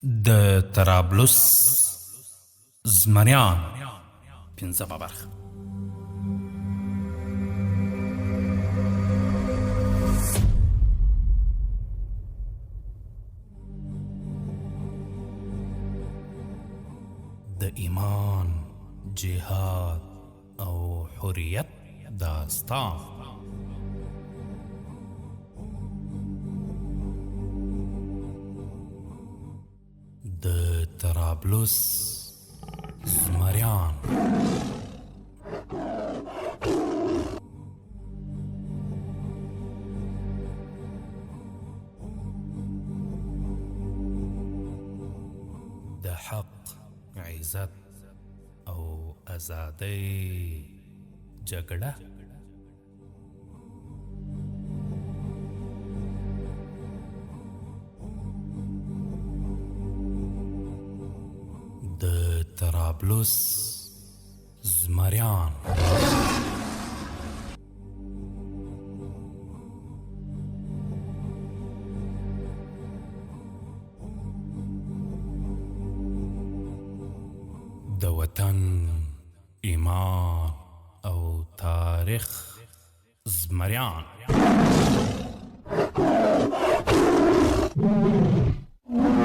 د طرابلس زمریان پنځمه برخه. د ایمان، جهاد او حریت داستان. د طرابلس زمریان. د حق، عزت او ازادۍ جګړه. د طرابلس زمریان. د وطن، ایمان او تاریخ زمریان.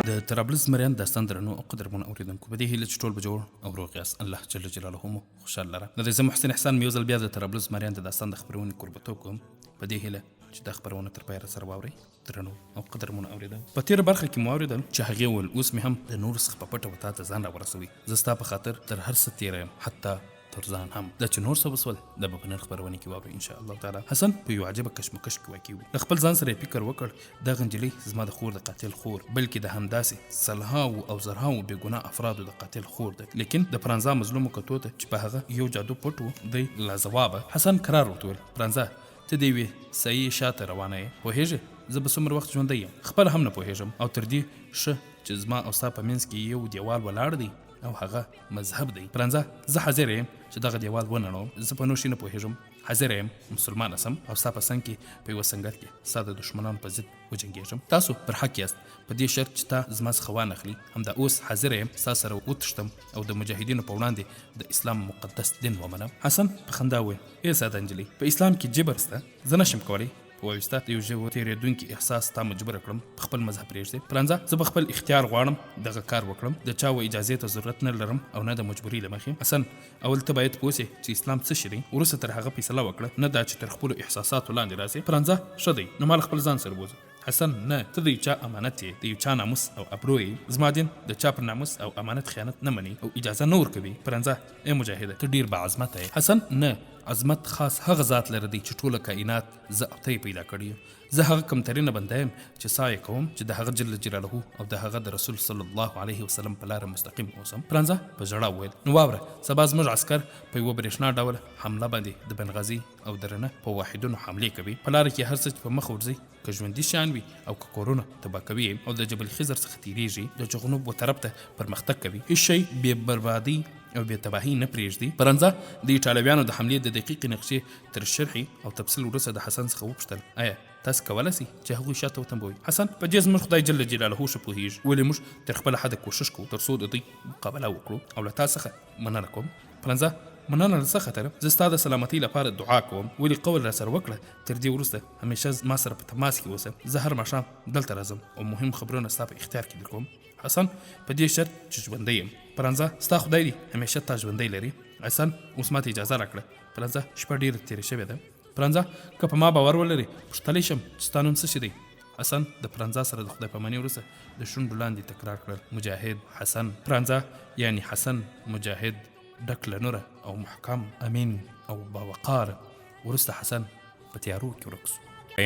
د طرابلس زمریان داستان درنو او قدرمنو اوریدونکو، په دې هیله چې ټول به جوړ او روغ یاست. الله جل جلاله مو خوشحال لره. د زه محسن احسان مې یو ځل بیا د طرابلس زمریان د داستان د خپرونې کوربتوب کوم، په دې هیله چې دا خپرونه تر پایه سره واورئ. درنو او قدرمنو اوریدونکو، په تېره برخه کې مو اوریدل چې هغې وویل اوس مې هم د نورو څخه په پټه وتا ته ځان راورسوي. زه ستا په خاطر تر هر څه تېره یم، حتی تر ځان هم. دا چې نور څه وسول دا به په نن خپرونې کې واورئ ان شاء الله تعالی. حسن په یو عجیبه کشمکش کې واقع و. د خپل ځان سره یې فکر وکړ دغه نجلۍ زما د خور د قاتل خور، بلکې د همداسې سلهاو او زرهاو بې ګناه افرادو د قاتل خور ده. لیکن د پرانزا مظلومو کتو ته چې په هغه یو جادو پټ و، دی لاځوابه حسن قرار ورته وویل پرانزا ته د یوې صحیح شاته روانه یې، پوهېږې زه به څومره وخت ژوندی یم خپله هم نه پوهېږم، او تر دې ښه چې زما او ستا په منځ کې یو دیوال ولاړ دی او هغه مذهب دی. پرانزا زه حاضر یم چې دغه دیوال ونړوم، زه په نور شي نه پوهېږم، حاضر یم مسلمانه سم او ستا په څنګ کې په یوه سنګر کې ستا د دښمنانو په ضد وجنګېږم. تاسو پر حق یاست په دې شرط چې تا زما څخه وانخلي. همدا اوس حاضر یم ستا سره وتښتم او د مجاهدینو په وړاندې د اسلام مقدس دین ومنم. حسن په خندا وویل ای ساده نجلۍ، په اسلام کې جبر شته، زه نشم کولی په وایستا د یو ژور تېرېدونکي احساس تا مجبوره کړم په خپل مذهب پرېږدې. پرانزا زه په خپل اختیار غواړم دغه کار وکړم، د چا و اجازې ته ضرورت نه لرم او نه د مجبوري له مخې. حسن اول ته باید پوه سې چې اسلام څه شی دی، وروسته تر هغه فیصله وکړه، نه دا چې تر خپلو احساساتو لاندې راسې. پرانزا ښه دی، نو ما له خپل ځان سره بوځه. حسن نه، ته د یو چا امانت یې، د یو چا ناموس او ابرو یې. زما دین د چا پر ناموس او امانت خیانت نه مني او اجازه نه ورکوي. پرانزا ای مجاهده ته ډیر با عظمته یې. حسن نه، عظمت خاص هغه ذات لره دی چې ټوله کائنات زه او ته یې پیدا کړي. زه هغه کمترینه بنده یم چې سعی کوم چې د هغه جل جلاله او د هغه د رسول صلی الله علیه وسلم په لاره مستقیم اوسم. پرانزا په ژړا وویل نو واوره، سبا زموږ عسکر په یوه برېښنا ډول حمله باندې د بنغازي او درنه په واحدونو حملې کوي. په لاره کې هر څه چې په مخ ورځي که ژوندي شیان وي او که کورونه تباه کوي او د جبل خضر څخه تیریږي، د جغنوب و طرف ته پرمختګ کوي، هیڅ شی بې بربادي او بې تباهي نه پرېږدي. پرانزا د ایټالویانو د حملې د دقیقې نقشې تر شرحې او تفصیل وروسته د حسن څخه وپوښتل آیا تاسو کولی سئ چې هغوی شاته وتمبوئ؟ حسن په دې زموږ خدای جل جلاله ښه پوهېږي، ولې موږ تر خپله حده کوښښ کوو تر څو د دوی مقابله وکړو او له تا څخه مننه کوم. پرانزا مننه له څه خطره، زه ستا د سلامتۍ لپاره دعا کوم، ولې قول را سره وکړه تر دې وروسته همیشه ما سره په تماس کې اوسه. زه هر ماښام دلته راځم او مهم خبرونه ستا په اختیار کې در کوم. حسن په دې شرط چې ژوندی یم. پرانزا ستا خدای دی همیشه تا ژوندی لري. حسن اوس ماته اجازه راکړه. پرانزا شپه ډېره تېره شوې ده، پرانزا که په ما باور ولري پوښتلی شم چې ستا نوم څه شی دی؟ حسن د پرانزا سره د خدای پامانۍ وروسته د شونډو لاندې تکرار کړل مجاهد حسن. پرانزا یعنی حسن مجاهد، ډک له نوره او محکم، امین او باوقاره. وروسته حسن په تیارو کې ورک سو.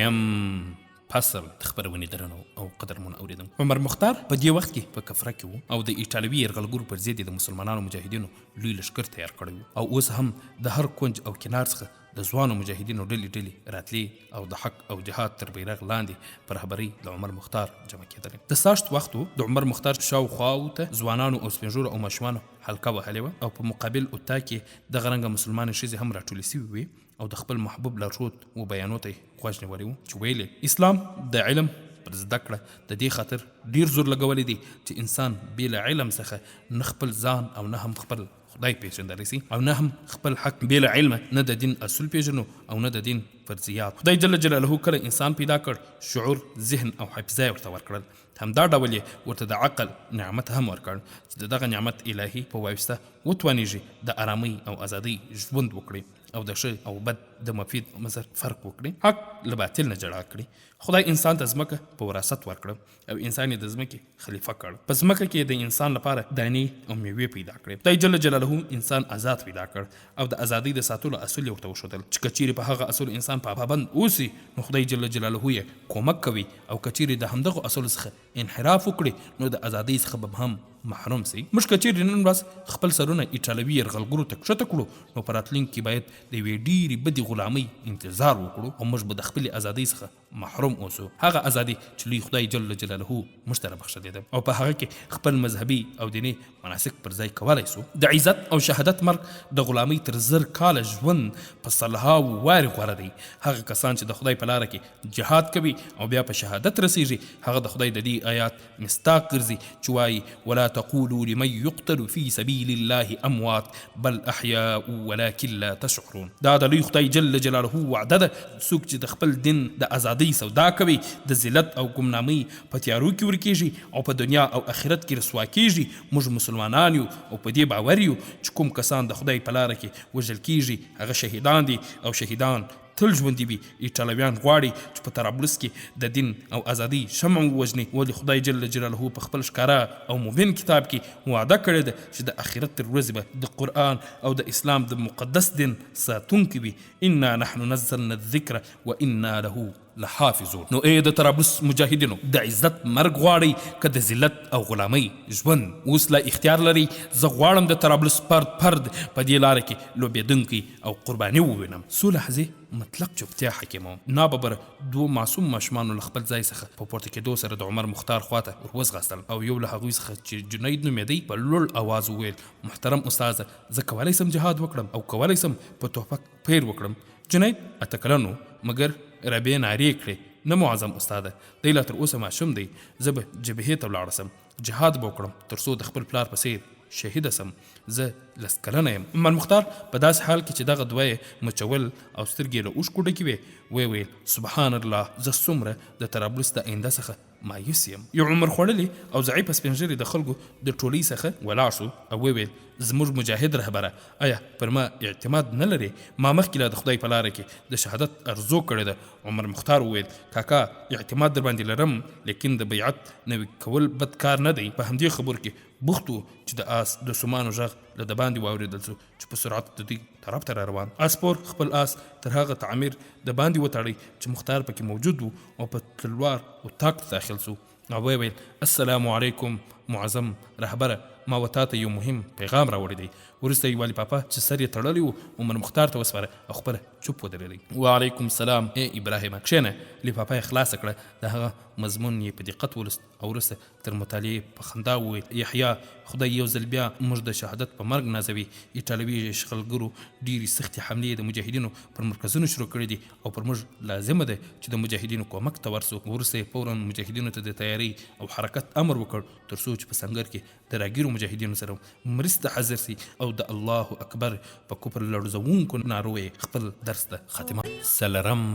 یم فصل د خپرونې درنو او قدرمنو اوریدونکو، عمر مختار په دې وخت کې په کفره کې و او د ایټالوي یرغلګرو پر ضد د مسلمانانو مجاهدینو لوی لښکر تیار کړی و او اوس هم د هر کونج او کنار څخه د ځوانو مجاهدینو ډلې راتلې او د حق او جهاد تر بیرغ لاندې په رهبرۍ د عمر مختار جمع کېدلې. د ساشت وخت و، د عمر مختار شاوخواو ته ځوانانو او سپین ږیرو او ماشومانو حلقه وهلې وه او په مقابل اتا کې دغه رنګه مسلمانې ښځې هم راټولې سوي وې او د خپل محبوب لارښود و بیانو ته یې غوږ نیولی و چې ویل اسلام د علم پر زده کړه د دې خاطر ډیر زور لګولی دی چې انسان بې له علم څخه نه خپل ځان او نه هم خپل خدای پیژندلی سي او نه هم خپل حق بې له علمه نه د دین اصول پیژنو او نه د دین فرضیات. خدای جل جلاله کله انسان پیدا کړ شعور ذهن او حافظه یې ورته ورکړل، همدا ډول یې ورته د عقل نعمت هم ورکړ چې د دغه نعمت الهي په واسطه وتوانیږي د آرامۍ او ازادۍ ژوند وکړي او د ښه او بد د مفید مزر فرق وکړي، حق له باطل نه جلا کړي. خدای انسان ته ځمکه په وراثت ورکړه او انسان یې د ځمکې خلیفه کړ. په ځمکه کې د انسان لپاره دانې او میوې پیدا کړې. خدای جل جلاله انسان آزاد پیدا کړ او د ازادۍ د ساتلو اصول یې ورته وښودل چې که چیرې په هغه اصول انسان پابند اوسي نو خدای جل جلاله یې کومک کوي، او که چیرې د همدغو اصولو څخه انحراف وکړي نو د ازادۍ څخه به هم محروم سي. موږ که چیرې نن ورځ خپل سرونه ایټالوي یرغلګرو ته کښته کړو نو په راتلونکي کې باید د یوې ډېرې بدې غلامۍ انتظار وکړو او موږ به د خپلې ازادۍ څخه محروم اوسو، هغه ازادي چې لوی خدای جل جلاله موږ ته رابخښلې ده او په هغه کې خپل مذهبي او دیني مناسک پر ځای کولی سو. د عزت او شهادت مرګ د غلامۍ تر 1000 کاله ژوند په صلهاو وارې غوره دی. هغه کسان چې د خدای په لاره کې جهاد کوي او بیا په شهادت رسیږي هغه د خدای د دې آیات مصداق ګرځي چې وایي ولا تقولوا لمن يقتل في سبيل الله اموات بل احياء ولكن لا تشعرون. دا د لوی خدای جل جلاله وعده ده، څوک چې د خپل دین د ازادۍ سودا کوي د ذلت او ګمنامۍ په تیارو کې ورکیږي او په دنیا او آخرت کې رسوا کیږي. موږ مسلمانان یو او په دې باور یو چې کوم کسان د خدای په لاره کې وژل کیږي هغه شهیدان دي او شهیدان تل ژوندي وي. ایټالویان غواړي چې په طرابلس کې د دین او ازادۍ شمع ووژني، ولې خدای جل جلاله په خپل ښکاره او مبین کتاب کې وعده کړې ده چې د آخرت تر ورځې به د قرآن او د اسلام د مقدس دین ساتونکي وي. انا نحن نزلنا الذکر وانا له لحافظون. نو ای د طرابلس مجاهدینو د عزت مرګ غواړئ که د ذلت او غلامۍ ژوند؟ اوس لا اختیار لري. زه غواړم د طرابلس فرد په دې لاره کې لوبېدونکی او قرباني ووینم. څو لحظې مطلق چوپتیا حاکموم. ناببره 2 معصوم ماشومانو له خپل ځای څخه په پورته کېدو سره د عمر مختار خواته وځغاستل او یو له هغوی څخه چې جنید نومېدی په لوړ آواز وویل محترم استاده زه کولی سم جهاد وکړم او کولی سم په توپک پیر وکړم. جنید 8 کلن و مګر رابعې نارې کړې نه معظم استاده دی لا تر اوسه ماشوم دی، زه به جبهې ته ولاړه سم جهاد به وکړم تر څو د خپل پلار په څیر شهیده سم. زه 10 کلنه یم. عمر مختار په داسې حال کې چې دغه دوه مچول او سترګې له اوښکو ډکې وې ویل سبحان الله زه څومره د طرابلس د آینده څخه مایوس یم. یو عمر خوړلی او ضعیفه سپین ږیري د خلکو د ټولۍ څخه ولاړ شو او وویل زموږ مجاهد رهبره آیا پر ما اعتماد نه لري؟ ما مخکې لا د خدای په لاره کې د شهادت ارزو کړې ده. عمر مختار وویل کاکا اعتماد در باندې لرم لیکن د بیعت نوي کول بد کار نه دی. په همدې خبر کې بوخت و چې د آس د سمانو غږ له د باندې واورېدل شو چې په سرعت د دوی طرف ته را روان. آسپور خپل آس تر هغه تعمیر د باندې وتړی چې مختار پکې موجود و او په تلوار او تاک داخل شو او ویل السلام علیکم معظم رهبره ما وتا ته یو مهم پیغام راوړی دی. وروسته یې والي پاپا چې سر یې تړلی و عمر مختار ته وسپاره او خپله چوپ ودرېدی. وعلیکم السلام ای ابراهیم کښېنه. لیفافه یې خلاصه کړه د هغه مضمون یې په دقت ولوست او وروسته تر مطالعې په خندا وویل یحیی خدای یو ځل بیا موږ د شهادت په مرګ نازوي. ایټالوي یرغلګرو ډېرې سختې حملې د مجاهدینو پر مرکزونو شروع کړي دي او پر موږ لازمه ده چې د مجاهدینو کومک ته ورسو. وروسته یې فورا مجاهدینو ته د تیاري او حرکت امر وکړ تر څو چې په سنګر کې د راګیرو مجاهدینو سره مرسته حاضر سي او د الله اکبر په کفر لړزونکو ناروې خپل درس ته خاتمه. سلرم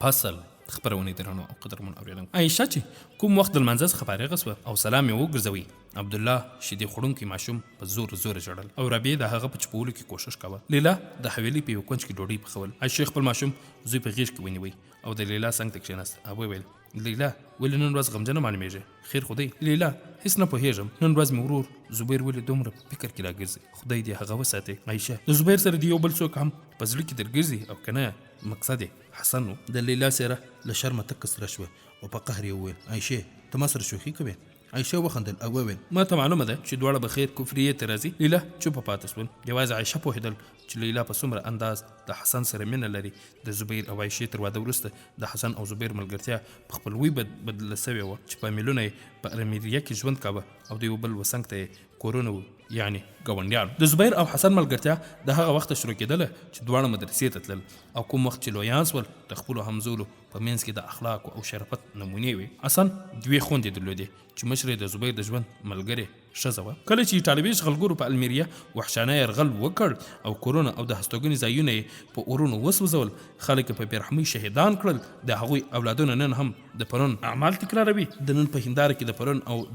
فصل خبرونه درنو او قدرمن اوریدونکو. عایشه چې کوم وخت د لمانځه څخه فارغه سوه او سلام یې وګرځوي عبدالله شیدې خوړونکی ماشوم په زور ژړل او رابعې د هغه په چپولو کې کوشش کوه. لیلا د حویلۍ په یو کونج کې ډوډۍ پخول. عایشه خپل ماشوم زوی په غېږ کې ونیوی او د لیلا څنګ ته کښېناست او وویل لیلا ولې نن ورځ غمجنه معلومېږې؟ خیر خو دی؟ لیلا هېڅ نه پوهېږم نن ورځ مې ورور زبیر ولې دومره په فکر کې راګرځي؟ خدای دې هغه وساتي. عایشه د زبیر سره د یو بل څوک هم په زړه کې درګرځي او که نه مقصد یې حسن و. د لیلا څېره له شرمه تکه سره شوه او په قهر یې وویل عایشې ته ما سره شوخي کوې؟ عایشه وخندل او وویل ما ته معلومه ده چې دواړه بخیر کفریې ته راځي. لیلا چوپه پاتې شول. یوازې عایشه پوهېدل چې لیلا په څومره انداز د حسن سره مینه لري. د زبیر او عایشې تر واده وروسته د حسن او زبیر ملګرتیا په خپلوۍ بدله سوې وه چې فامیلونه یې په ارمیریه کې ژوند کاوه او د یو بل وسنګ ته یې کورونه و یعنی ګاونډیانو. د زبیر او حسن ملګرتیا د هغه وخته شروع کېدله چې دواړه مدرسې ته تلل او کوم وخت چې لویان سول د خپلو همزولو په منځ کې د اخلاق او شرافت نمونې وي. حسن دوې خوندې درلودې چې مشر د زبیر د ژوند ملګری ښځه وه. کله چې ایټالوي شغلګرو په الميریا وحشانه یرغل وکړ او کورونه او د هستوګنې ځایونه یې په اورونو وسوځول، خلک په بېرحمۍ شهیدان کړل. د هغوی اولادونه نن هم د پرون اعمال تکراروي. د نن په هنداره کې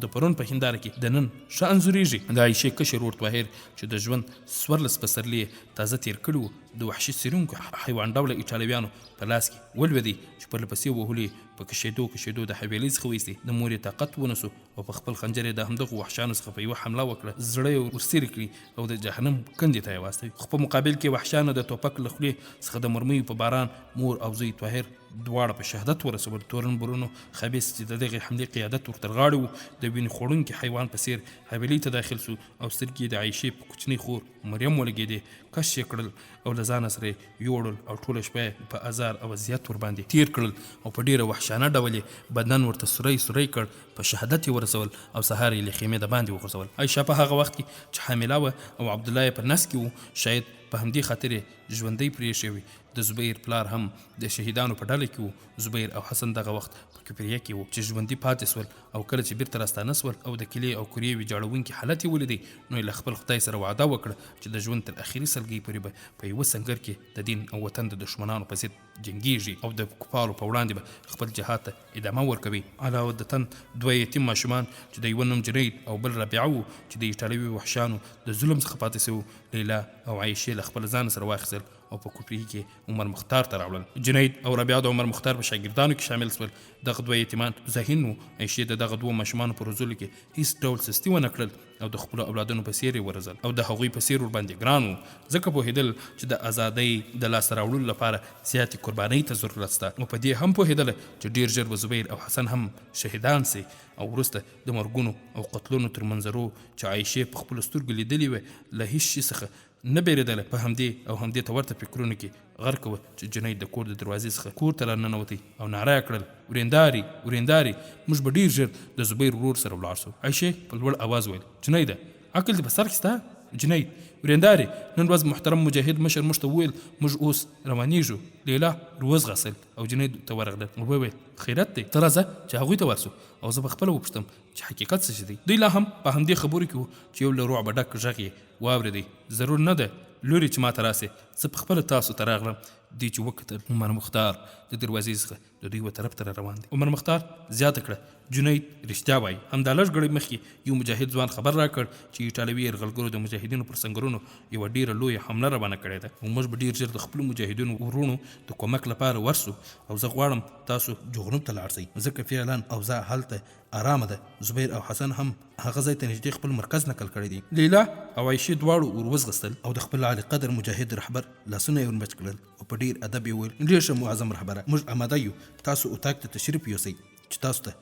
د پرون په هنداره کې د نن ښه انځورېږي. د عایشې کشر ورور طاهر چې د ژوند 14 پسرلي تازه تیر کړي وو، د وحشي څیرونکو حیوان ډوله ایټالویانو په لاس کې ولوېدی چې پرله پسې وهلې په کشېدو د حویلۍ څخه ویستې. د مور یې طاقت ونسو او په خپل خنجر یې د همدغو وحشانو څخه په یوه حمله وکړه، زړه یې ورسیرې کړي او د جهنم کندې ته یې واستوي. خو په مقابل کې وحشانو د توپک له خولې څخه د مرمیو په باران مور او زوی طاهر دواړه په شهادت ورسول. تورن برونو خبیث چې د دغې حملې قیادت ورته غاړه و، د وینې خوړونکي حیوان په څېر حویلۍ ته داخل سو او سترګې د عایشې په کوچنۍ خور مریم ولګېدې. کش یې کړل او له ځانه سره یې یوړل او ټوله شپه په ازار او اذیت ورباندې تیر کړل او په ډېره وحشانه ډول یې بدن ورته سوری کړ. په شهادت یې ورسول او سهار یې له خیمې د باندې وغورځول. عایشه په هغه وخت کې چې حامله وه او عبدالله یې په نس کې و، شاید په همدې خاطر یې ژوندۍ پرېښې وي. د زبیر پلار هم د شهیدانو په ډله کې و. زبیر او حسن دغه وخت په کفریه کې و چې ژوندي پاتې سول او کله چې بیرته راستانه سول او د کلې او کوریې ویجاړونکي حالت یې ولیدی، نو یې له خپل خدای سره وعده وکړه چې د ژوند تر اخري سلګۍ پورې به په یوه سنګر کې د دین او وطن د دشمنانو په ضد جنګیږي او د کفارو په وړاندې به خپل جهاد ته ادامه ورکوي. علاوه د تن 2 یتیم ماشومان چې د یوه نوم جنید او بل رابعه و چې د ایټالوي وحشانو د ظلم څخه پاتې سوي، لیلا او عایشې له خپل ځان سره واخیستل او په کوپري کې عمر مختار ته راوړل. جنید او رابعه د عمر مختار په شاګردانو کې شامل سول. دغه 2 یتیمان ذهین وو. عایشې د دغه 2 ماشومانو په روزلو کې هیڅ ډول سستي ونه کړل او د خپلو اولادونو په څېر یې ورزل او د هغوی په څېر ورباندې ګران وو، ځکه پوهېدل چې د ازادۍ د لاسته راوړلو لپاره زیاتې قربانۍ ته ضرورت شته. او په دې هم پوهېدله چې ډېر ژر به زبیر او حسن هم شهیدان سي او وروسته د مرګونو او قتلونو تر منظرو چې عایشې په خپلو سترګو لیدلې وې له هیڅ شي څخه نه بیرېدله. په همدې او همدې ته ورته فکرونو کې غرق وه چې جنید د کور د دروازې څخه کور ته راننوتی او ناره یې کړل، ورېنداري موږ به ډېر ژر د زبیر ورور سره ولاړ سو. عایشې په لوړ اواز ویل، جنیده عقل دې په سر کې سته؟ جنید ورېنداري نن ورځ محترم مجاهد مشر موږ ته وویل موږ اوس روانېږو. لیلا روزغسل او جنید ته ورغلل او وویل خیرت دی، ته راځه چې هغوی ته ورسو او زه به خپله وپوښتم چې حقیقت څه شی دی. دوی لا هم په همدې خبرو کې وو چې یو له رعبه ډک غږ یې واورېدی، ضرور نه ده لورې چې ما ته راسې، زه پخپله تاسو ته راغلم. دوی چې وکتل عمر مختار د دروازې څخه د دوی و طرف ته روان دی. عمر مختار زیاته کړه، جنید رښتیا وایي. همدا لږ ګړی مخکې یو مجاهد ځوان خبر راکړ چې ایټالوي یرغلګرو د مجاهدینو پر سنګرونو یوه ډېره لویه حمله روانه کړې ده او موږ به ډېر ژر د خپلو مجاهدینو ورونو د کومک لپاره ورسو او زه غواړم تاسو جغنوب ته لاړ شئ، ځکه فعلا اوضاع هلته آرامه ده. زبیر او حسن هم هغه ځای ته نږدې خپل مرکز نقل کړی دی. لیلا او عایشې دواړو ور وزغستل او د خپل عالي قدر مجاهد رهبر لاسونه یې ورمچ کړل او په ډېر ادب یې وویل، ډېر ښه معظم رهبره، موږ آماده یو، تاسو اتاق ته تشریف یوسئ چې تاسو ته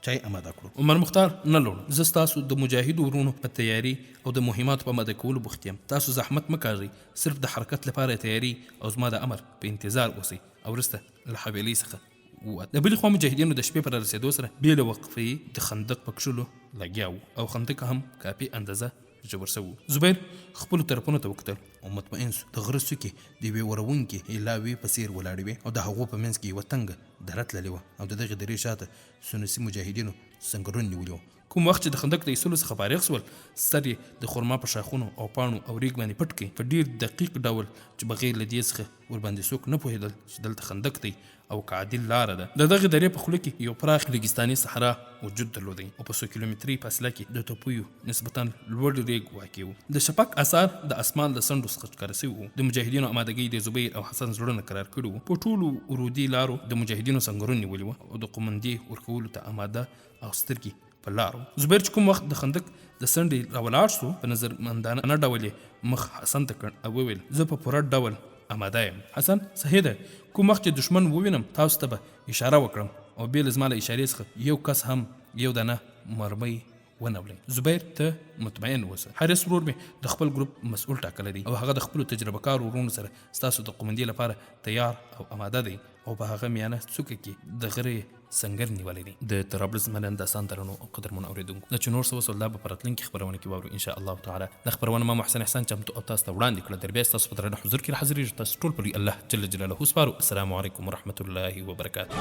چای آماده کړو. عمر مختار نه لوړ، زه ستاسو د مجاهدو ورونو په تیاري او د مهماتو په آماده کولو بوخت یم. تاسو زحمت مه کاږئ، صرف د حرکت لپاره تیاري او زما د امر په انتظار اوسئ. او وروسته له حویلۍ څخه ووت. د بلې خوا مجاهدینو د شپې پر رسېدو سره بې له وقفې د خندق په کښلو لګیا وو او خندق هم کافي اندازه ژور سوی. زبیر خپلو طرفونو ته وکتل او مطمئن سو. د غره څوکې د یوې وروونکې لاوې په څېر ولاړې وې او د هغو په منځ کې یوه تنګه دره تللې وه او د دغې درې شاته سنوسي مجاهدینو سنګرونه نیولي وو. کوم وخت چې د خندق د ایستلو څخه فارغ سول، سر یې د خرما په شاخونو او پاڼو او ریګ باندې پټ کړي په ډېر دقیق ډول چې بغیر له دې څخه ورباندې څوک نه پوهېدل چې دلته خندق دی او که عادل لاره ده. د دغې درې په خوله کې یو پراخ ریګستاني صحرا وجود درلودی او په 100 کیلومتري فاصله کې د ټوپیو نسبتا لوړ ریګ واقع و. د شفق اثار د اسمان له څنډو څخه ښکاره سوي وو. د مجاهدینو آمادګۍ د زبیر او حسن زړونه قرار کړي وو. په ټولو ورودي لارو د مجاهدینو سنګرونه نیولي وو او د قومندې ورکولو ته آماده او سترګې په لارو. زبیر چې کوم وخت د خندق د څنډې راولاړ شو، په نظرمندانه ډول یې مخ حسن ته کړ او وویل، زه په پوره ډول آماده یم. حسن صحیح ده، کوم وخت چې دشمن ووینم تاسو ته به اشاره وکړم او بې له زما له اشارې څخه یو کس هم یو دانه مرمۍ ونولئ. زبیر ته مطمئن اوسه، حارث ورور مې د خپل ګروپ مسؤل ټاکلی دی او هغه د خپلو تجربه کار ورونو سره ستاسو د قومندې لپاره تیار او آماده دی او په هغه میانه څوکه کې د غرې سنگر نیولې دي. د طرابلس زمریان داستان درنو او قدرمن اوریدونکو د چې نور څه وسول دا به په راتلونکي خبرونه کې واورو ان شاء الله تعالی. د خبرونه ما محسن احسان چمتو او تاسو ته وړاندې کړل. در بیا تاسو په درنه حضور کې حاضرې تاسو ټول پر الله جل جلاله سپارو. السلام علیکم ورحمت الله وبرکاته.